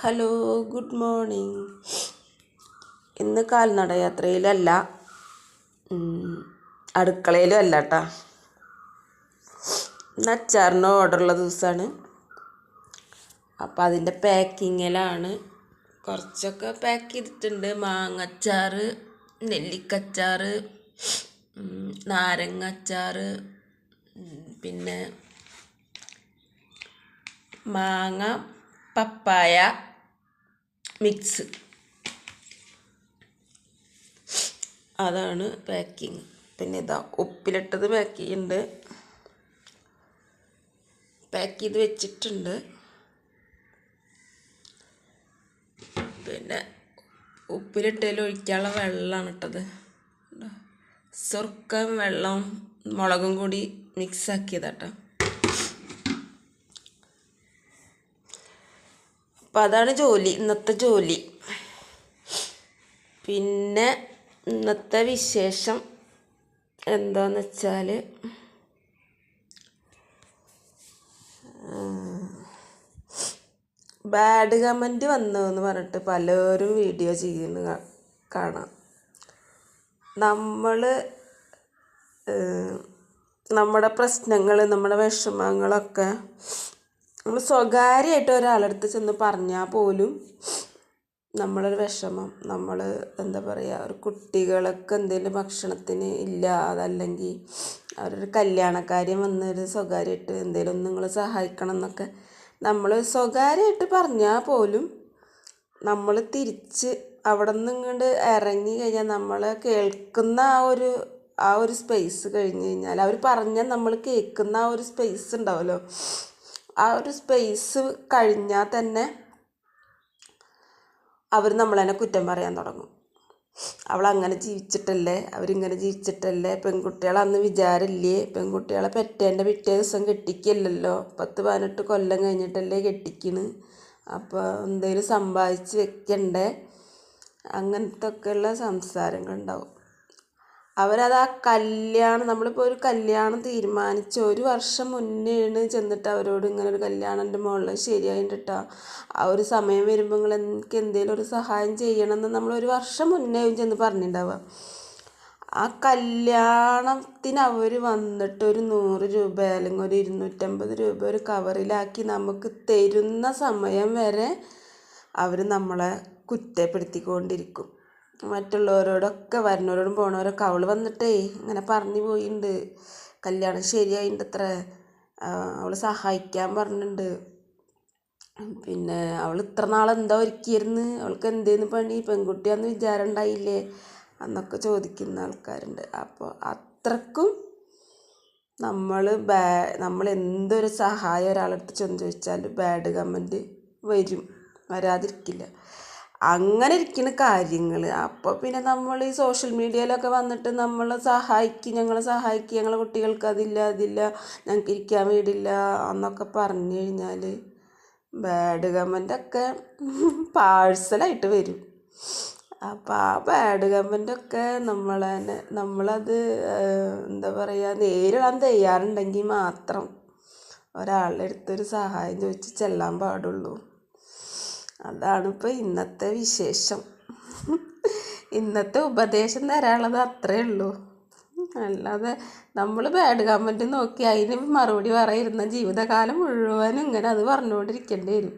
Hello, good morning. ഇന്ന് കാൽനട യാത്രയിലല്ല, അടുക്കളയിലും അല്ല കേട്ടോ. ഇന്ന് അച്ചാറിന് ഓർഡറുള്ള ദിവസമാണ്. അപ്പോൾ അതിൻ്റെ പാക്കിങ്ങിലാണ്. കുറച്ചൊക്കെ പാക്ക് ചെയ്തിട്ടുണ്ട്. മാങ്ങച്ചാർ, നെല്ലിക്കച്ചാർ, നാരങ്ങച്ചാർ, പിന്നെ മാങ്ങ പപ്പായ മിക്സ്, അതാണ് പാക്കിങ്. പിന്നെ ഇതാ ഉപ്പിലിട്ടത് പാക്ക് ചെയ്ത് വെച്ചിട്ടുണ്ട്. പിന്നെ ഉപ്പിലിട്ടതിൽ ഒഴിക്കാനുള്ള വെള്ളമാണ് ഇട്ടത്. സുർക്ക വെള്ളം മുളകും കൂടി മിക്സാക്കിയതാട്ടോ. അപ്പം അതാണ് ഇന്നത്തെ ജോലി. പിന്നെ ഇന്നത്തെ വിശേഷം എന്താന്ന് വെച്ചാൽ, ബാഡ് കമൻറ്റ് വന്നതെന്ന് പറഞ്ഞിട്ട് പലരും വീഡിയോ ചെയ്യുന്ന കാണാം. നമ്മുടെ പ്രശ്നങ്ങൾ, നമ്മുടെ വിഷമങ്ങളൊക്കെ നമ്മൾ സ്വകാര്യമായിട്ട് ഒരാളടുത്ത് ചെന്ന് പറഞ്ഞാൽ പോലും നമ്മളൊരു വിഷമം, നമ്മൾ എന്താ പറയുക, ഒരു കുട്ടികൾക്ക് എന്തെങ്കിലും ഭക്ഷണത്തിന് ഇല്ല, അതല്ലെങ്കിൽ അവരൊരു കല്യാണക്കാര്യം വന്നൊരു സ്വകാര്യമായിട്ട് എന്തെങ്കിലും ഒന്ന് നിങ്ങൾ സഹായിക്കണം എന്നൊക്കെ നമ്മൾ സ്വകാര്യമായിട്ട് പറഞ്ഞാൽ പോലും നമ്മൾ തിരിച്ച് അവിടെ നിന്ന് ഇങ്ങോട്ട് ഇറങ്ങി കഴിഞ്ഞാൽ നമ്മൾ കേൾക്കുന്ന ആ ഒരു സ്പേസ് കഴിഞ്ഞ് കഴിഞ്ഞാൽ, അവർ പറഞ്ഞാൽ നമ്മൾ കേൾക്കുന്ന ആ ഒരു സ്പേസ് ഉണ്ടാവുമല്ലോ, ആ ഒരു സ്പേസ് കഴിഞ്ഞാൽ തന്നെ അവർ നമ്മളതിനെ കുറ്റം പറയാൻ തുടങ്ങും. അവളങ്ങനെ ജീവിച്ചിട്ടല്ലേ, അവരിങ്ങനെ ജീവിച്ചിട്ടല്ലേ, പെൺകുട്ടികളന്ന് വിചാരമില്ലേ, പെൺകുട്ടികളെ പെറ്റേൻ്റെ പിറ്റേ ദിവസം കെട്ടിക്കില്ലല്ലോ, 10-18 കൊല്ലം കഴിഞ്ഞിട്ടല്ലേ കെട്ടിക്കണ്, അപ്പോൾ എന്തെങ്കിലും സമ്പാദിച്ച് വെക്കണ്ടേ, അങ്ങനത്തെ ഒക്കെയുള്ള സംസാരങ്ങളുണ്ടാവും. അവരത് ആ കല്യാണം, നമ്മളിപ്പോൾ ഒരു കല്യാണം തീരുമാനിച്ച് 1 വർഷം മുന്നേയാണ് ചെന്നിട്ട് അവരോട് ഇങ്ങനെ ഒരു കല്യാണം എൻ്റെ മുകളിൽ ശരിയായിട്ടാ, ആ ഒരു സമയം വരുമ്പോൾ നിങ്ങൾ എനിക്ക് എന്തെങ്കിലും ഒരു സഹായം ചെയ്യണമെന്ന് നമ്മൾ 1 വർഷം മുന്നേ ചെന്ന് പറഞ്ഞിട്ടുണ്ടാവുക. ആ കല്യാണത്തിന് അവർ വന്നിട്ട് ഒരു 100 രൂപ അല്ലെങ്കിൽ ഒരു 250 രൂപ ഒരു കവറിലാക്കി നമുക്ക് തരുന്ന സമയം വരെ അവർ നമ്മളെ കുറ്റപ്പെടുത്തിക്കൊണ്ടിരിക്കും. മറ്റുള്ളവരോടൊക്കെ വരുന്നവരോടും പോണവരൊക്കെ അവൾ വന്നിട്ടേ ഇങ്ങനെ പറഞ്ഞു പോയിട്ടുണ്ട്, കല്യാണം ശരിയായിട്ടുണ്ട് അത്ര, അവൾ സഹായിക്കാൻ പറഞ്ഞിട്ടുണ്ട്, പിന്നെ അവൾ ഇത്ര നാളെന്താ ഒരുക്കിയിരുന്നു, അവൾക്ക് എന്തേന്ന് പണി, പെൺകുട്ടിയാന്ന് വിചാരം ഉണ്ടായില്ലേ എന്നൊക്കെ ചോദിക്കുന്ന ആൾക്കാരുണ്ട്. അപ്പോൾ അത്രക്കും നമ്മൾ എന്തൊരു സഹായം ഒരാളടുത്ത് ചെന്ന് ചോദിച്ചാൽ ബാഡ് കമൻറ്റ് വരാതിരിക്കില്ല. അങ്ങനെ ഇരിക്കുന്ന കാര്യങ്ങൾ. അപ്പോൾ പിന്നെ നമ്മൾ ഈ സോഷ്യൽ മീഡിയയിലൊക്കെ വന്നിട്ട് ഞങ്ങളെ സഹായിക്കും, ഞങ്ങളെ കുട്ടികൾക്ക് അതില്ല ഞങ്ങൾക്ക് ഇരിക്കാൻ വീടില്ല എന്നൊക്കെ പറഞ്ഞു കഴിഞ്ഞാൽ ബാഡ് കമൻറ്റൊക്കെ പാഴ്സലായിട്ട് വരും. അപ്പോൾ ആ ബാഡ് കമൻറ്റൊക്കെ നമ്മളത് എന്താ പറയുക, നേരിടാൻ തയ്യാറുണ്ടെങ്കിൽ മാത്രം ഒരാളുടെ അടുത്തൊരു സഹായം ചോദിച്ച് ചെല്ലാൻ പാടുള്ളൂ. അതാണിപ്പോൾ ഇന്നത്തെ വിശേഷം. ഇന്നത്തെ ഉപദേശം തരാനുള്ളത് അത്രയേ ഉള്ളൂ. അല്ലാതെ നമ്മൾ ബാഡ് കമൻറ്റ് നോക്കി അതിന് മറുപടി പറയുന്ന ജീവിതകാലം മുഴുവനും ഇങ്ങനെ അത് പറഞ്ഞുകൊണ്ടിരിക്കേണ്ടി വരും.